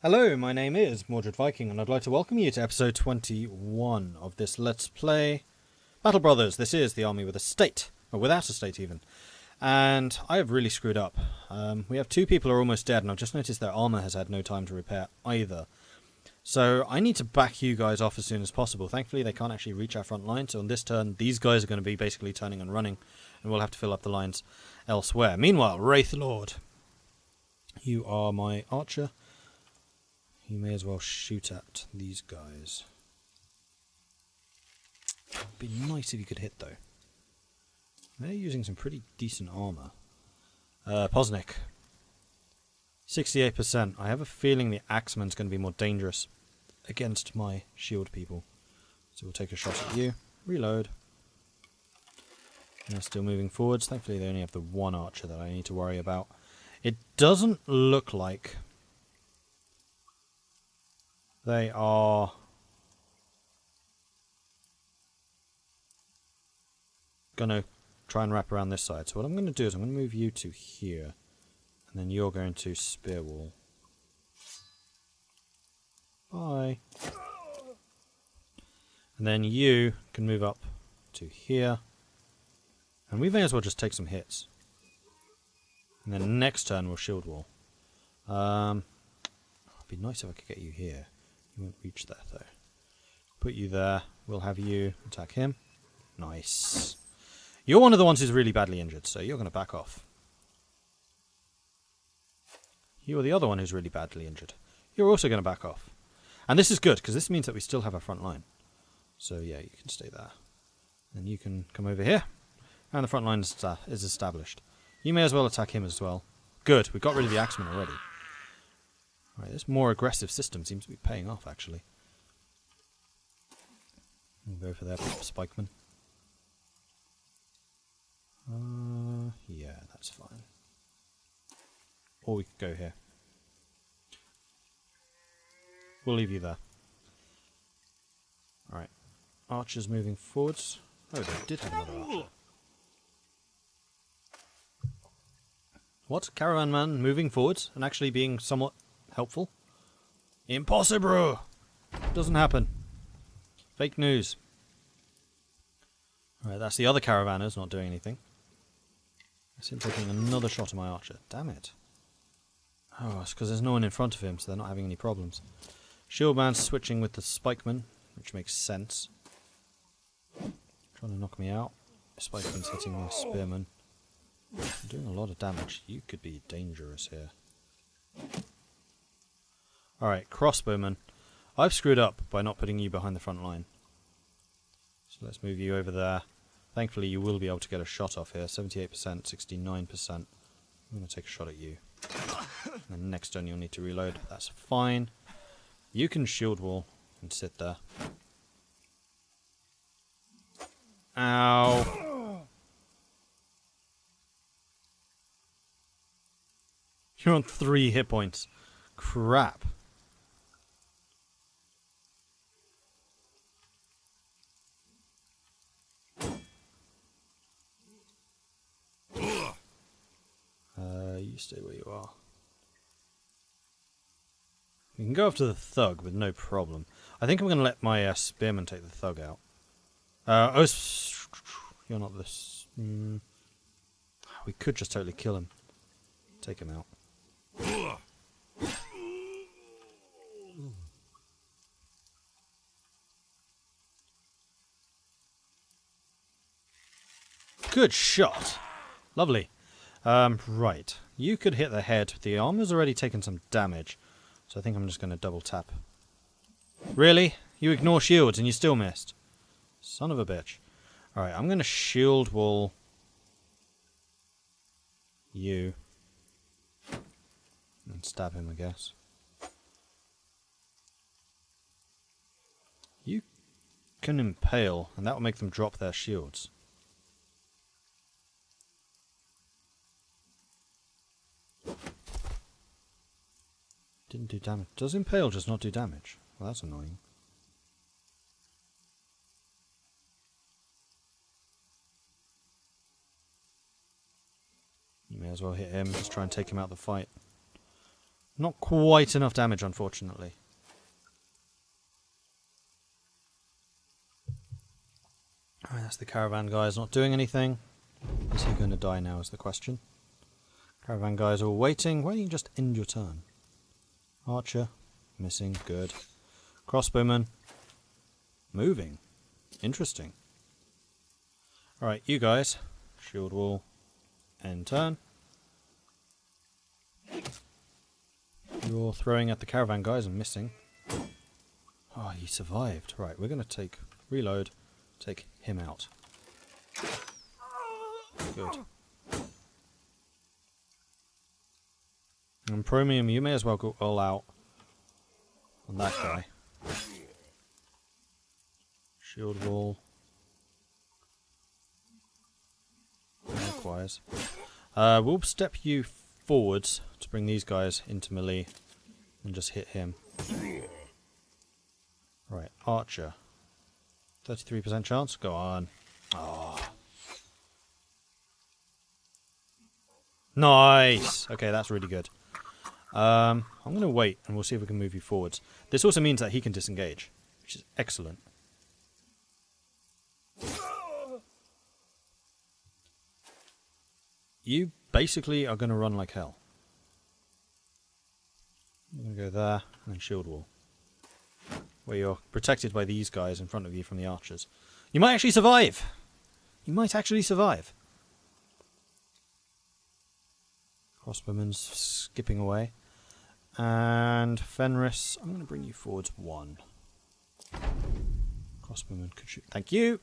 Hello, my name is Mordred Viking, and I'd like to welcome you to episode 21 of this Let's Play Battle Brothers. This is the army with a state, or without a state even, and I have really screwed up. We have two people who are almost dead, and I've just noticed their armour has had no time to repair either. So I need to back you guys off as soon as possible. Thankfully, they can't actually reach our front line, so on this turn, these guys are going to be basically turning and running, and we'll have to fill up the lines elsewhere. Meanwhile, Wraith Lord, you are my archer. You may as well shoot at these guys. It'd be nice if you could hit, though. They're using some pretty decent armour. Posnick. 68%. I have a feeling the Axeman's going to be more dangerous against my shield people. So we'll take a shot at you. Reload. And they're still moving forwards. Thankfully they only have the one archer that I need to worry about. It doesn't look like they are going to try and wrap around this side. So what I'm going to do is I'm going to move you to here. And then you're going to spear wall. Bye. And then you can move up to here. And we may as well just take some hits. And then next turn we'll shield wall. It'd be nice if I could get you here. You won't reach there though. Put you there. We'll have you attack him. Nice. You're one of the ones who's really badly injured, so you're going to back off. You are the other one who's really badly injured. You're also going to back off. And this is good, because this means that we still have our front line. So yeah, you can stay there. And you can come over here. And the front line is established. You may as well attack him as well. Good, we got rid of the Axeman already. Right, this more aggressive system seems to be paying off, actually. We'll go for their spikeman. Yeah, that's fine. Or we could go here. We'll leave you there. Alright. Archers moving forwards. Oh, they did have another archer. What? Caravan man moving forwards and actually being somewhat helpful? Impossible! Doesn't happen. Fake news. Alright, that's the other caravanners not doing anything. I see him taking another shot at my archer. Damn it. Oh, it's because there's no one in front of him, so they're not having any problems. Shieldman's switching with the spikeman, which makes sense. Trying to knock me out. Spikeman's hitting my spearman. I'm doing a lot of damage. You could be dangerous here. Alright, crossbowman. I've screwed up by not putting you behind the front line. So let's move you over there. Thankfully you will be able to get a shot off here. 78%, 69%. I'm going to take a shot at you. And next turn you'll need to reload. That's fine. You can shield wall and sit there. Ow. You're on 3 hit points. Crap. You stay where you are. We can go after the thug with no problem. I think I'm going to let my spearman take the thug out. You're not this. We could just totally kill him. Take him out. Good shot. Lovely. Right. You could hit the head. The armor's already taken some damage. So I think I'm just going to double tap. Really? You ignore shields and you still missed. Son of a bitch. Alright, I'm going to shield wall you. And stab him, I guess. You can impale, and that will make them drop their shields. Didn't do damage. Does impale just not do damage? Well, that's annoying. You may as well hit him, just try and take him out of the fight. Not quite enough damage, unfortunately. Alright, that's the caravan guys not doing anything. Is he going to die now is the question. Caravan guys are all waiting. Why don't you just end your turn? Archer. Missing. Good. Crossbowman. Moving. Interesting. Alright, you guys. Shield wall. End turn. You're throwing at the caravan guys and missing. Oh, he survived. Right, we're going to take... Reload. Take him out. Good. And Promium, you may as well go all out on that guy. Shield wall. Likewise. We'll step you forwards to bring these guys into melee and just hit him. Right, Archer. 33% chance? Go on. Oh. Nice! Okay, that's really good. I'm going to wait and we'll see if we can move you forwards. This also means that he can disengage, which is excellent. You basically are going to run like hell. I'm going to go there and then shield wall. Where you're protected by these guys in front of you from the archers. You might actually survive! You might actually survive. Crossbowman's skipping away. And Fenris, I'm going to bring you forwards 1. Crossbowman could shoot. Thank you!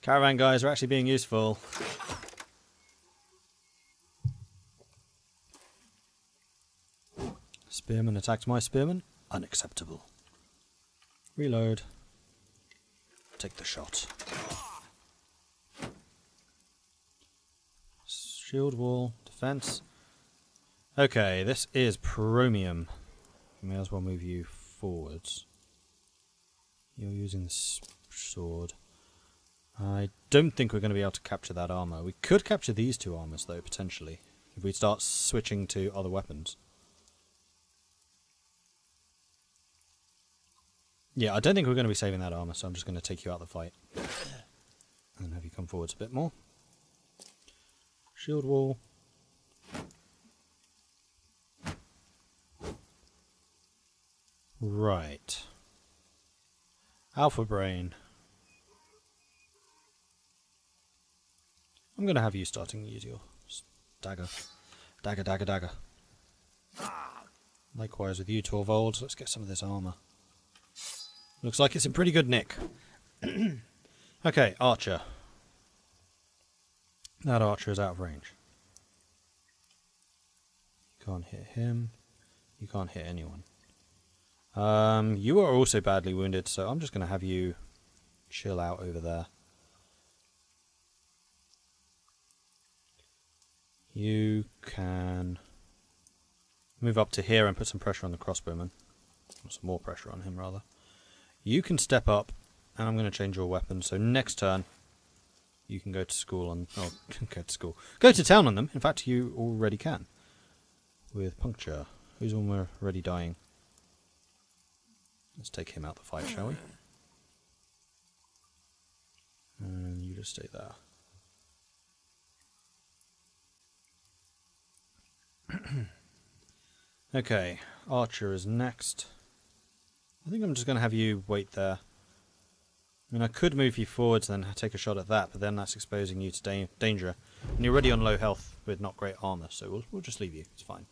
Caravan guys are actually being useful. Spearman attacked my spearman. Unacceptable. Reload. Take the shot. Shield wall. Defense. Okay, this is Promium. We may as well move you forwards. You're using the sword. I don't think we're going to be able to capture that armor. We could capture these 2 armors, though, potentially. If we start switching to other weapons. Yeah, I don't think we're going to be saving that armor, so I'm just going to take you out of the fight. And have you come forwards a bit more. Shield wall. Right. Alpha Brain. I'm going to have you starting to use your dagger. Dagger, dagger, dagger. Likewise with you, Torvald. Let's get some of this armor. Looks like it's in pretty good nick. Okay, Archer. That Archer is out of range. You can't hit him. You can't hit anyone. You are also badly wounded, so I'm just going to have you chill out over there. You can move up to here and put some pressure on the crossbowman. Or some more pressure on him, rather. You can step up, and I'm going to change your weapon. So next turn, you can go to school on... Oh, go to school. Go to town on them. In fact, you already can. With Puncture. Who's already dying? Let's take him out the fight, shall we? And you just stay there. Okay, Archer is next. I think I'm just going to have you wait there. I mean, I could move you forwards and then take a shot at that, but then that's exposing you to danger. And you're already on low health with not great armor, so we'll just leave you. It's fine.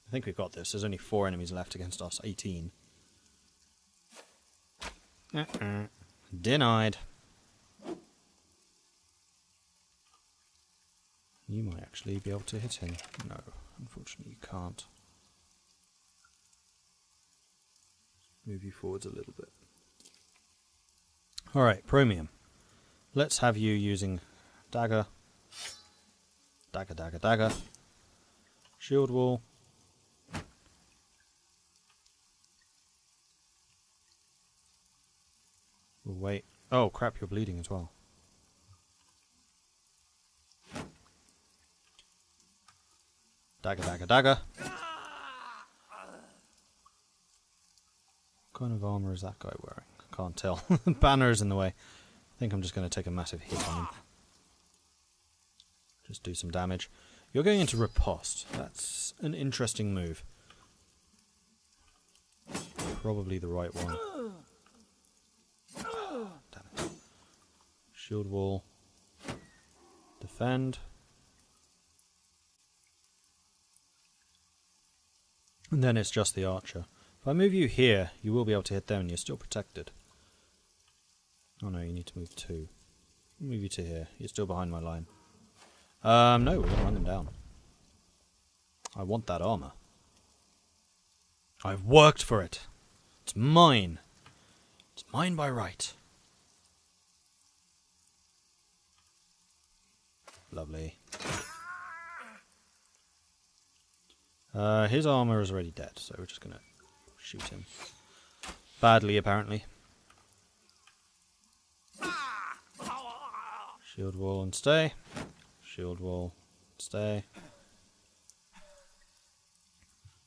I think we've got this. There's only 4 enemies left against us. 18. Denied. You might actually be able to hit him. No, unfortunately you can't. Move you forwards a little bit. Alright, Promium. Let's have you using dagger. Dagger, dagger, dagger. Shield wall. We'll wait. Oh crap, you're bleeding as well. Dagger, dagger, dagger. What kind of armour is that guy wearing? I can't tell. The banner's in the way. I think I'm just going to take a massive hit on him. Just do some damage. You're going into riposte. That's an interesting move. Probably the right one. Damn it. Shield wall. Defend. And then it's just the archer. If I move you here, you will be able to hit them and you're still protected. Oh no, you need to move 2. Move you to here. You're still behind my line. No, we're going to run them down. I want that armour. I've worked for it. It's mine. It's mine by right. Lovely. His armour is already dead, so we're just going to shoot him. Badly, apparently. Shield wall and stay. Shield wall, stay.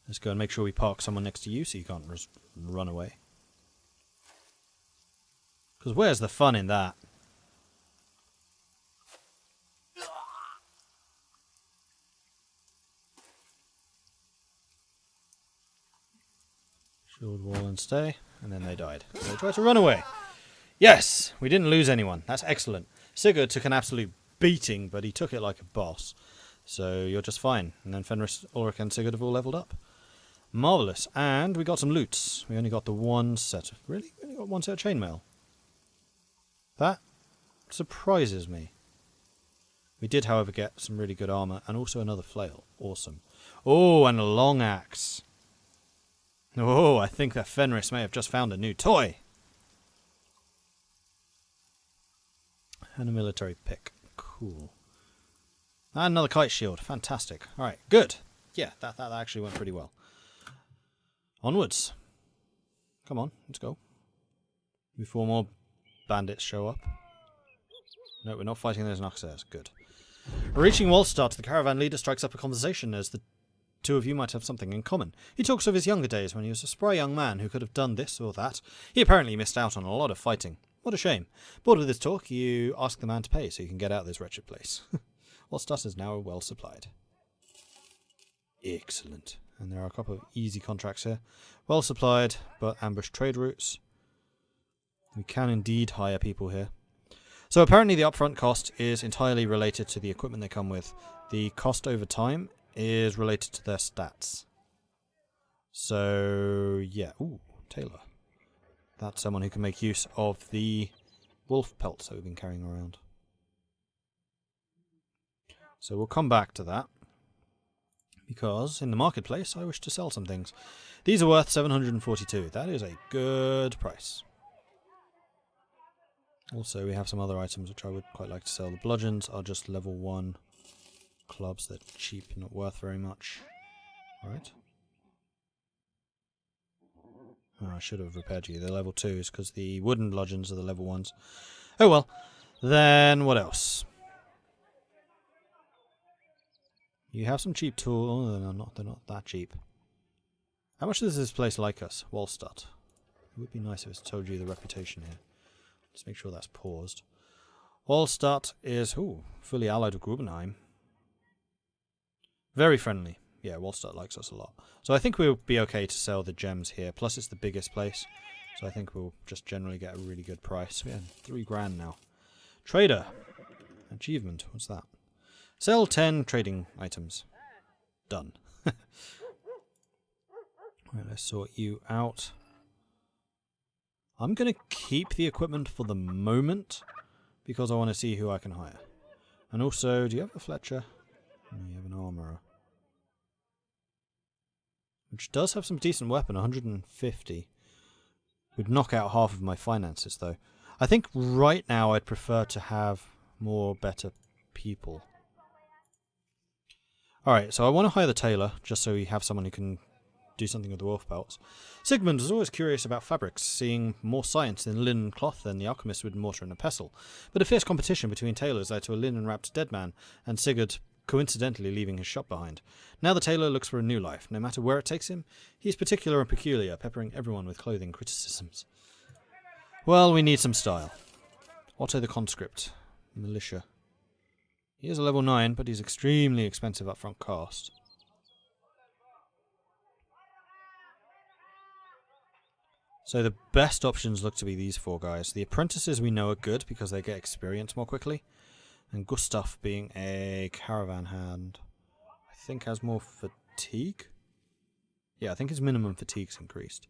Let's go and make sure we park someone next to you so you can't just run away. Because where's the fun in that? Shield wall and stay. And then they died. They tried to run away. Yes! We didn't lose anyone. That's excellent. Sigurd took an absolute beating, but he took it like a boss. So you're just fine. And then Fenris, Ulrich and Sigurd have all leveled up. Marvellous. And we got some loots. We only got the one set. Really? We only got one set of chainmail? That surprises me. We did, however, get some really good armour and also another flail. Awesome. Oh, and a long axe. Oh, I think that Fenris may have just found a new toy. And a military pick. Cool. And another kite shield. Fantastic. Alright, good. Yeah, that actually went pretty well. Onwards. Come on, let's go. Before more bandits show up. No, we're not fighting those Naxxairs. Good. Reaching Wallstatt, the caravan leader strikes up a conversation as the two of you might have something in common. He talks of his younger days when he was a spry young man who could have done this or that. He apparently missed out on a lot of fighting. What a shame. Bored with this talk, you ask the man to pay so you can get out of this wretched place. Wallstatt is now well supplied. Excellent. And there are a couple of easy contracts here. Well supplied, but ambush trade routes. We can indeed hire people here. So apparently the upfront cost is entirely related to the equipment they come with. The cost over time is related to their stats. So, yeah. Ooh, Taylor. That's someone who can make use of the wolf pelts that we've been carrying around. So we'll come back to that. Because in the marketplace I wish to sell some things. These are worth 742. That is a good price. Also we have some other items which I would quite like to sell. The bludgeons are just level 1 clubs. They're cheap, not worth very much. Alright. Oh, I should have repaired you. They're level 2s because the wooden bludgeons are the level 1s. Oh well. Then what else? You have some cheap tools. Oh, they're not that cheap. How much does this place like us? Wallstatt. It would be nice if it told you the reputation here. Let's make sure that's paused. Wallstatt is fully allied with Grubenheim. Very friendly. Yeah, Wallstatt likes us a lot. So I think we'll be okay to sell the gems here. Plus it's the biggest place. So I think we'll just generally get a really good price. We have 3 grand now. Trader. Achievement. What's that? Sell 10 trading items. Done. Right, let's sort you out. I'm going to keep the equipment for the moment because I want to see who I can hire. And also, do you have a Fletcher? No, you have an armourer. Which does have some decent weapon, 150. Would knock out half of my finances though. I think right now I'd prefer to have more better people. Alright, so I want to hire the tailor, just so we have someone who can do something with the wolf pelts. Sigmund was always curious about fabrics, seeing more science in linen cloth than the alchemist with mortar and a pestle. But a fierce competition between tailors led to a linen-wrapped dead man, and Sigurd coincidentally leaving his shop behind. Now the tailor looks for a new life. No matter where it takes him, he's particular and peculiar, peppering everyone with clothing criticisms. Well, we need some style. Otto the conscript. Militia. He is a level 9, but he's extremely expensive upfront cost. So the best options look to be these 4 guys. The apprentices we know are good because they get experience more quickly. And Gustav being a caravan hand, I think has more fatigue? Yeah, I think his minimum fatigue's increased.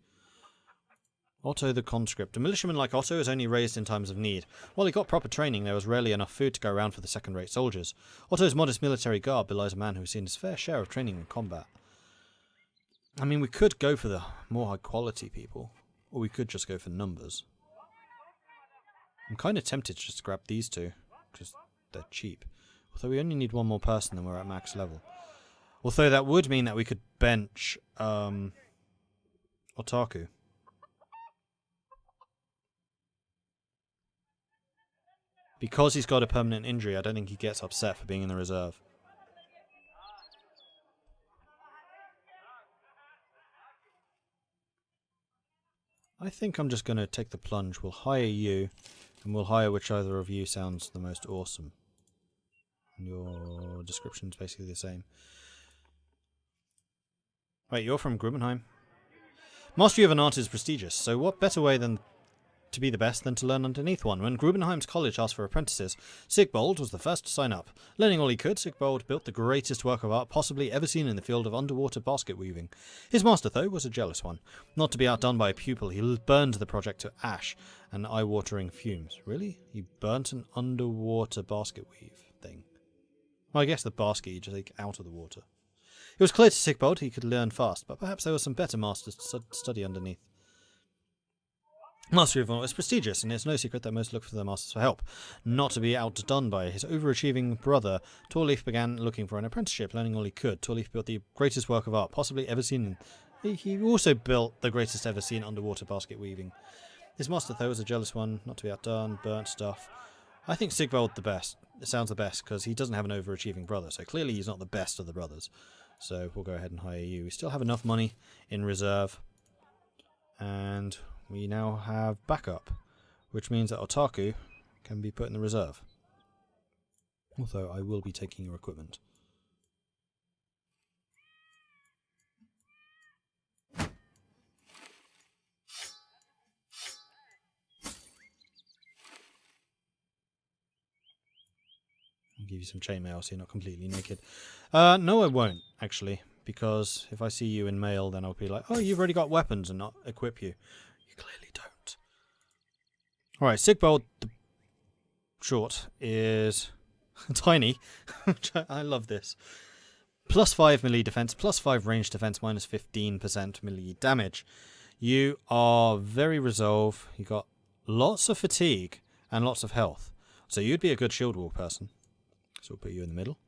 Otto the conscript. A militiaman like Otto is only raised in times of need. While he got proper training, there was rarely enough food to go around for the second-rate soldiers. Otto's modest military garb belies a man who has seen his fair share of training in combat. I mean, we could go for the more high-quality people. Or we could just go for numbers. I'm kind of tempted to just grab these 2, because they're cheap. Although we only need 1 more person and we're at max level. Although that would mean that we could bench Otaku. Because he's got a permanent injury, I don't think he gets upset for being in the reserve. I think I'm just going to take the plunge. We'll hire you, and we'll hire whichever of you sounds the most awesome. And your description's basically the same. Wait, you're from Grubenheim? Mastery of an art is prestigious, so what better way than to be the best than to learn underneath one? When Grubenheim's college asked for apprentices, Sigbold was the first to sign up. Learning all he could, Sigbold built the greatest work of art possibly ever seen in the field of underwater basket weaving. His master, though, was a jealous one. Not to be outdone by a pupil, he burned the project to ash and eye-watering fumes. Really? He burnt an underwater basket weave thing? Well, I guess the basket you just take out of the water. It was clear to Sigbold he could learn fast, but perhaps there were some better masters to study underneath. Mastery of art is prestigious, and it's no secret that most look for their masters for help. Not to be outdone by his overachieving brother, Torleif began looking for an apprenticeship, learning all he could. Torleif built the greatest work of art possibly ever seen. He also built the greatest ever seen underwater basket weaving. His master, though, was a jealous one, not to be outdone, burnt stuff. I think Sigvald the best. It sounds the best, because he doesn't have an overachieving brother, so clearly he's not the best of the brothers. So we'll go ahead and hire you. We still have enough money in reserve. And we now have backup, which means that Otaku can be put in the reserve. Although I will be taking your equipment. I'll give you some chainmail so you're not completely naked. No, I won't, actually. Because if I see you in mail, then I'll be like, oh, you've already got weapons, and not equip you. You clearly don't. Alright, Sigbold the short is tiny. I love this. Plus 5 melee defense, plus 5 range defense, minus 15% melee damage. You are very resolve. You got lots of fatigue and lots of health. So you'd be a good shield wall person. So we'll put you in the middle.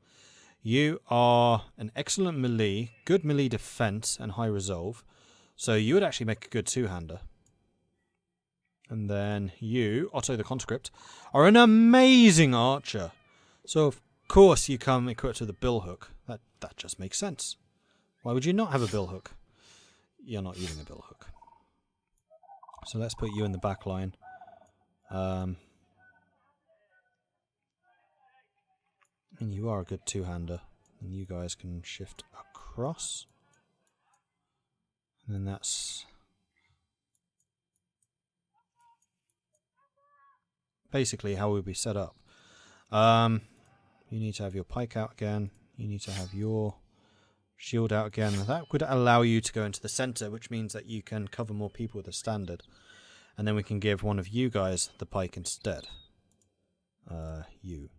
You are an excellent melee, good melee defense, and high resolve. So you would actually make a good two-hander. And then you, Otto the Conscript, are an amazing archer. So of course you come equipped with a billhook. That just makes sense. Why would you not have a billhook? You're not using a billhook. So let's put you in the back line. And you are a good two-hander. And you guys can shift across. And then that's basically how we'll be set up. You need to have your pike out again. You need to have your shield out again. That would allow you to go into the center, which means that you can cover more people with a standard. And then we can give one of you guys the pike instead. You.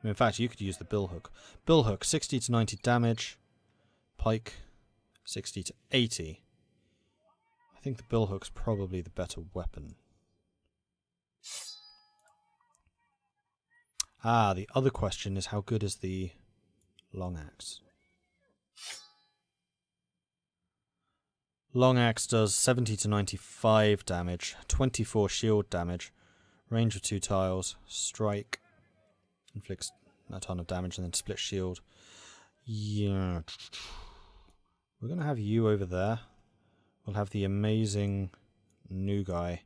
In fact, you could use the billhook. Billhook, 60 to 90 damage. Pike, 60 to 80. I think the billhook's probably the better weapon. The other question is how good is the long axe? Long axe does 70 to 95 damage, 24 shield damage, range of 2 tiles, strike, inflicts a ton of damage and then split shield. Yeah. We're going to have you over there. We'll have the amazing new guy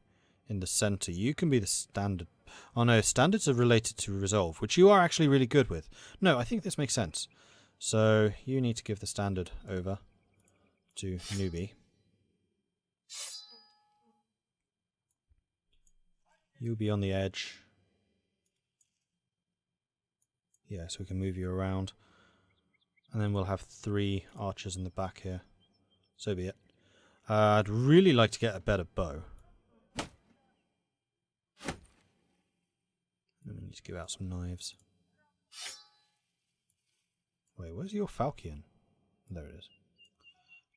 in the center. You can be the standard. Oh no, standards are related to resolve, which you are actually really good with. No, I think this makes sense. So you need to give the standard over to newbie. You'll be on the edge. Yeah, so we can move you around. And then we'll have 3 archers in the back here. So be it. I'd really like to get a better bow. Then we need to give out some knives. Wait, where's your falchion? There it is.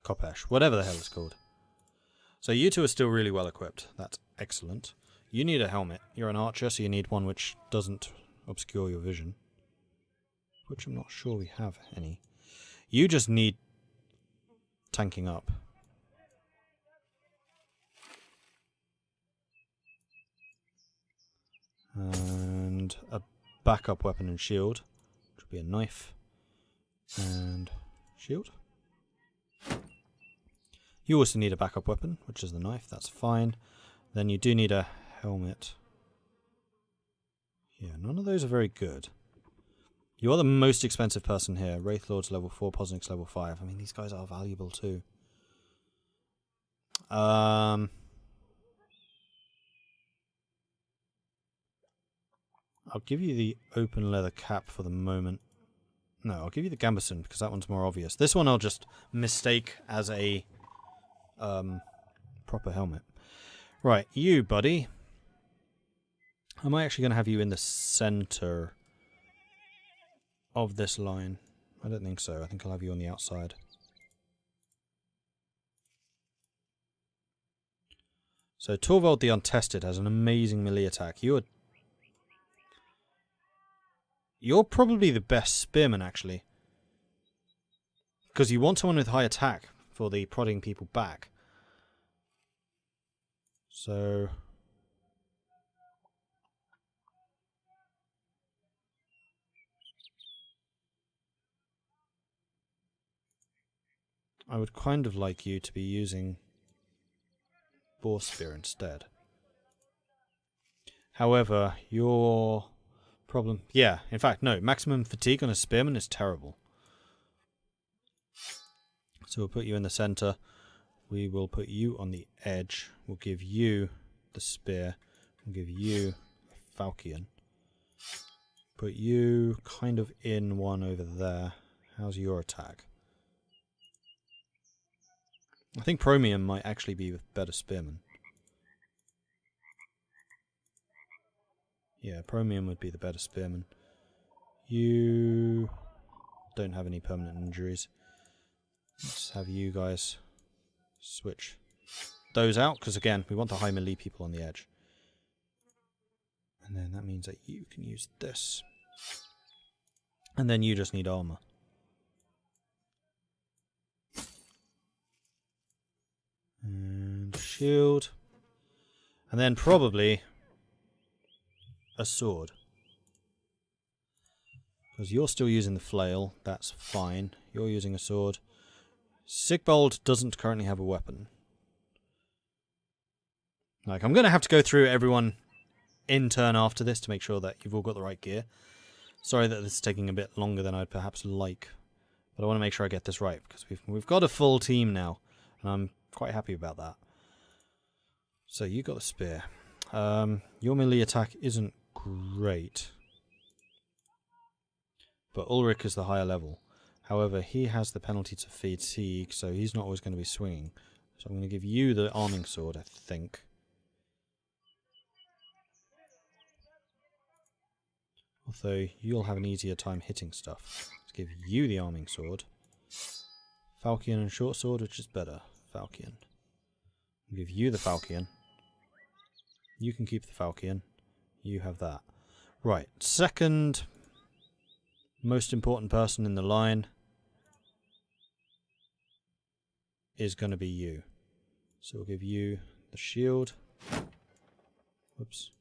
Kopesh, whatever the hell it's called. So you two are still really well equipped. That's excellent. You need a helmet. You're an archer, so you need one which doesn't obscure your vision. Which I'm not sure we have any. You just need tanking up. And a backup weapon and shield, which would be a knife and shield. You also need a backup weapon, which is the knife. That's fine. Then you do need a helmet. Yeah, none of those are very good. You are the most expensive person here. Wraith Lord's level 4, Posnick's level 5. I mean, these guys are valuable too. I'll give you the open leather cap for the moment. No, I'll give you the gambeson because that one's more obvious. This one I'll just mistake as a proper helmet. Right, you, buddy. Am I actually going to have you in the center of this line? I don't think so. I think I'll have you on the outside. So Torvald the Untested has an amazing melee attack. You're probably the best spearman, actually. Because you want someone with high attack for the prodding people back. So I would kind of like you to be using Boar Spear instead. However, your problem... Yeah, in fact, no. Maximum fatigue on a spearman is terrible. So we'll put you in the center. We will put you on the edge. We'll give you the spear. We'll give you a falchion. Put you kind of in one over there. How's your attack? I think Promium might actually be a better spearman. Yeah, Promium would be the better spearman. You don't have any permanent injuries. Let's have you guys switch those out, because again, we want the high melee people on the edge. And then that means that you can use this. And then you just need armor. And shield. And then probably a sword. Because you're still using the flail, that's fine. You're using a sword. Sigbold doesn't currently have a weapon. Like, I'm going to have to go through everyone in turn after this to make sure that you've all got the right gear. Sorry that this is taking a bit longer than I'd perhaps like. But I want to make sure I get this right, because we've got a full team now. And I'm quite happy about that. So you got the spear. Your melee attack isn't great. But Ulrich is the higher level. However, he has the penalty to fatigue, so he's not always going to be swinging. So I'm going to give you the arming sword, I think. Although you'll have an easier time hitting stuff. Let's give you the arming sword. Falchion and short sword, which is better? Falchion. I'll give you the falchion. You can keep the falchion. You have that. Right, second most important person in the line is going to be you. So we'll give you the shield. Whoops.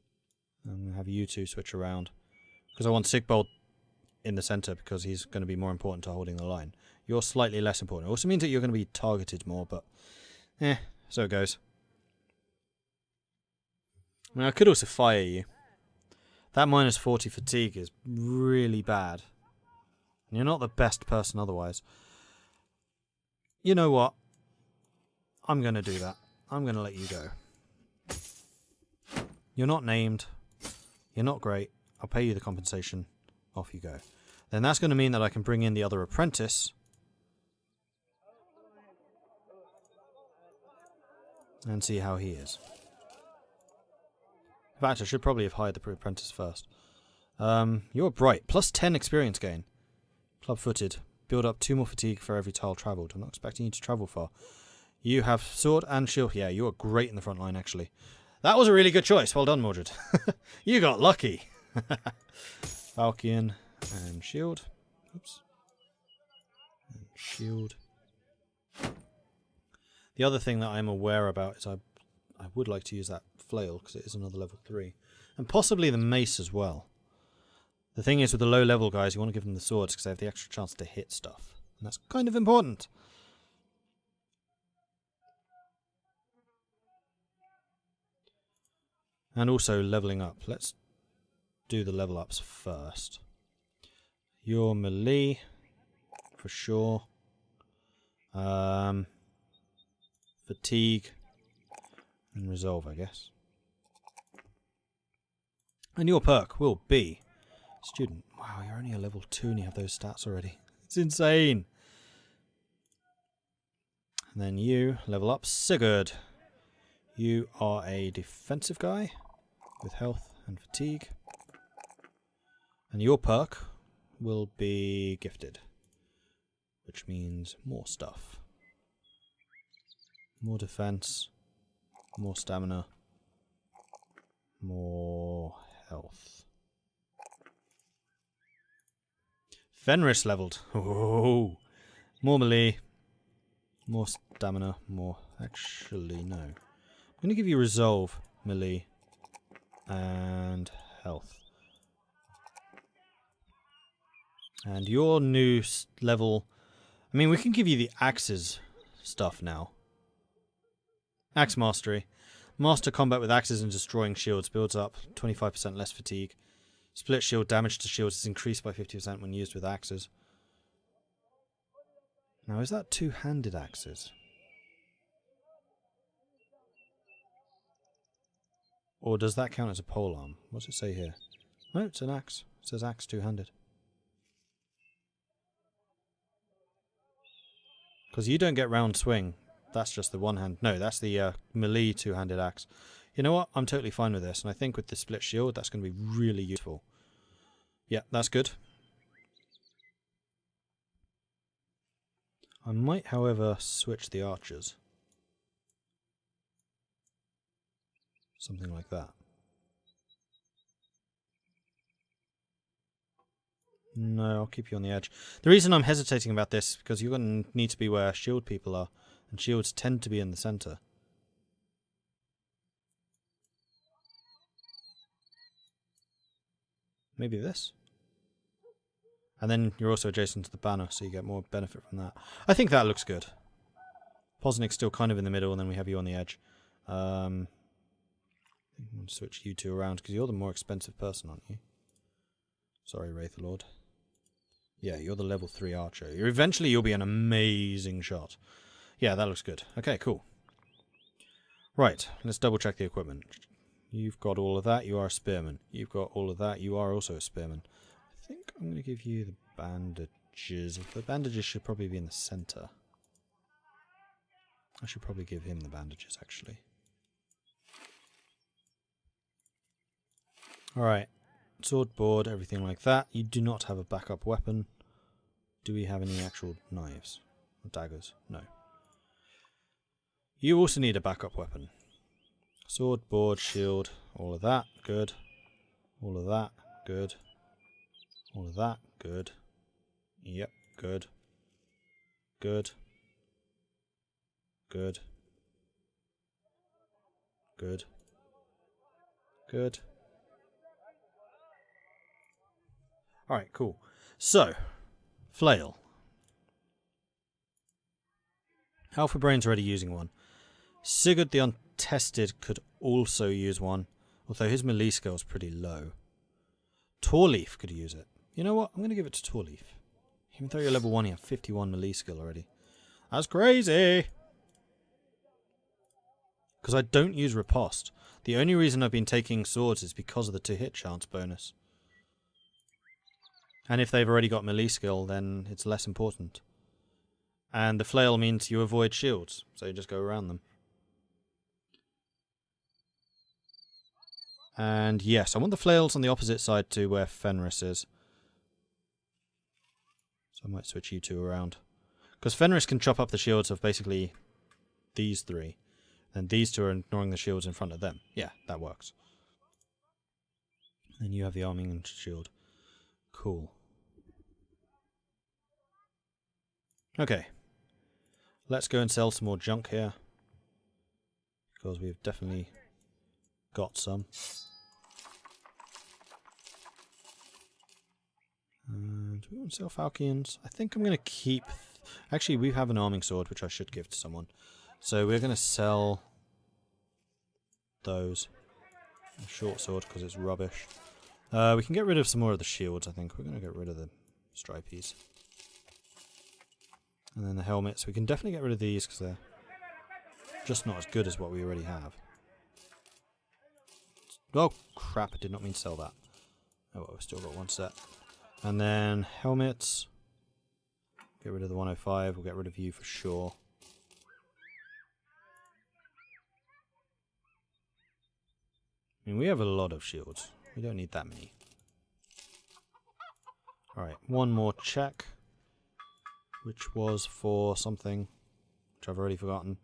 I'm going to have you two switch around. Because I want Sigbold in the center because he's going to be more important to holding the line. You're slightly less important. It also means that you're going to be targeted more, but so it goes. I mean, I could also fire you. That minus 40 fatigue is really bad. And you're not the best person otherwise. You know what? I'm going to do that. I'm going to let you go. You're not named. You're not great. I'll pay you the compensation. Off you go. Then that's going to mean that I can bring in the other apprentice. And see how he is. In fact, I should probably have hired the apprentice first. You're bright. Plus 10 experience gain. Club-footed. Build up 2 more fatigue for every tile travelled. I'm not expecting you to travel far. You have sword and shield. Yeah, you are great in the front line, actually. That was a really good choice. Well done, Mordred. You got lucky. Falcon and shield. Oops. And shield. The other thing that I'm aware about is I would like to use that flail because it is another level 3. And possibly the mace as well. The thing is with the low level guys, you want to give them the swords because they have the extra chance to hit stuff. And that's kind of important. And also leveling up. Let's do the level ups first. Your melee, for sure. Fatigue and resolve, I guess. And your perk will be student. Wow, you're only a level 2 and you have those stats already. It's insane. And then you level up Sigurd. You are a defensive guy with health and fatigue. And your perk will be gifted, which means more stuff. More defense, more stamina, more health. Fenris leveled. Oh, more melee, more stamina, more. Actually, no. I'm going to give you resolve, melee, and health. And your new level. I mean, we can give you the axes stuff now. Axe Mastery. Master combat with axes and destroying shields. Builds up 25% less fatigue. Split shield damage to shields is increased by 50% when used with axes. Now, is that two-handed axes? Or does that count as a polearm? What's it say here? No, it's an axe. It says axe two-handed. Because you don't get round swing. That's just the one hand. No, that's the melee two-handed axe. You know what? I'm totally fine with this. And I think with the split shield, that's going to be really useful. Yeah, that's good. I might, however, switch the archers. Something like that. No, I'll keep you on the edge. The reason I'm hesitating about this is because you're going to need to be where shield people are. And shields tend to be in the centre. Maybe this? And then you're also adjacent to the banner, so you get more benefit from that. I think that looks good. Posnick's still kind of in the middle, and then we have you on the edge. I'm going to switch you two around, because you're the more expensive person, aren't you? Sorry, Wraithlord. Yeah, you're the level 3 archer. Eventually you'll be an amazing shot. Yeah, that looks good. Okay, cool. Right, let's double check the equipment. You've got all of that, you are a spearman. You've got all of that, you are also a spearman. I think I'm going to give you the bandages. The bandages should probably be in the centre. I should probably give him the bandages, actually. Alright. Sword, board, everything like that. You do not have a backup weapon. Do we have any actual knives? Or daggers? No. You also need a backup weapon. Sword, board, shield, all of that. Good. All of that. Good. All of that. Good. Yep. Good. Good. Good. Good. Good. Alright, cool. So, flail. Alpha Brain's already using one. Sigurd the Untested could also use one, although his melee skill is pretty low. Torleaf could use it. You know what? I'm going to give it to Torleaf. Even though you're level 1, you have 51 melee skill already. That's crazy! Because I don't use Riposte. The only reason I've been taking swords is because of the 2-hit chance bonus. And if they've already got melee skill, then it's less important. And the flail means you avoid shields, so you just go around them. And yes, I want the flails on the opposite side to where Fenris is. So I might switch you two around. Because Fenris can chop up the shields of basically these three. And these two are ignoring the shields in front of them. Yeah, that works. And you have the arming and shield. Cool. Okay. Let's go and sell some more junk here. Because we've definitely got some. And do we want to sell Falchions? I think I'm going to keep... Actually, we have an arming sword, which I should give to someone. So we're going to sell those. A short sword, because it's rubbish. We can get rid of some more of the shields, I think. We're going to get rid of the stripies. And then the helmets. We can definitely get rid of these, because they're just not as good as what we already have. Oh, crap. I did not mean to sell that. Oh, well, we've still got one set. And then helmets. Get rid of the 105. We'll get rid of you for sure. I mean, we have a lot of shields. We don't need that many. Alright, one more check. Which was for something which I've already forgotten.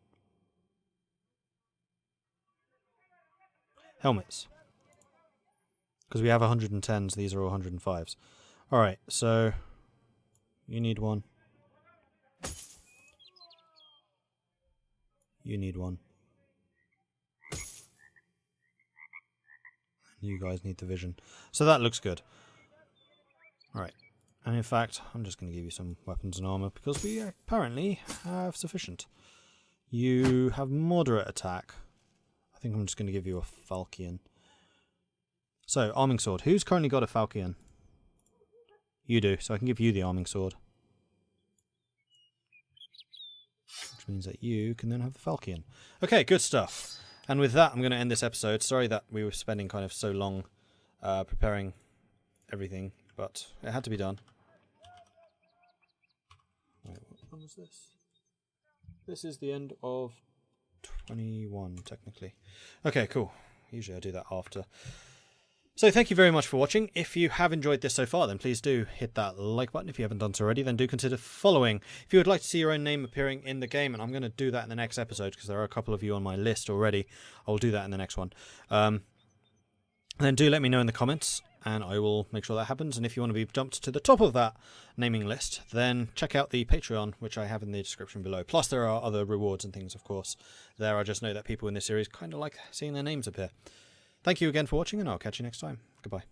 Helmets. Because we have 110s, these are all 105s. Alright, so you need one. You need one. You guys need the vision. So that looks good. Alright. And in fact, I'm just going to give you some weapons and armor because we apparently have sufficient. You have moderate attack. I think I'm just going to give you a Falchion. So, arming sword. Who's currently got a Falchion? You do, so I can give you the arming sword. Which means that you can then have the Falchion. Okay, good stuff. And with that, I'm going to end this episode. Sorry that we were spending kind of so long preparing everything, but it had to be done. Wait, what one was this? This is the end of 21, technically. Okay, cool. Usually I do that after. So thank you very much for watching. If you have enjoyed this so far, then please do hit that like button. If you haven't done so already, then do consider following. If you would like to see your own name appearing in the game, and I'm going to do that in the next episode because there are a couple of you on my list already, I'll do that in the next one. Then do let me know in the comments, and I will make sure that happens. And if you want to be jumped to the top of that naming list, then check out the Patreon, which I have in the description below. Plus there are other rewards and things, of course, there. I just know that people in this series kind of like seeing their names appear. Thank you again for watching, and I'll catch you next time. Goodbye.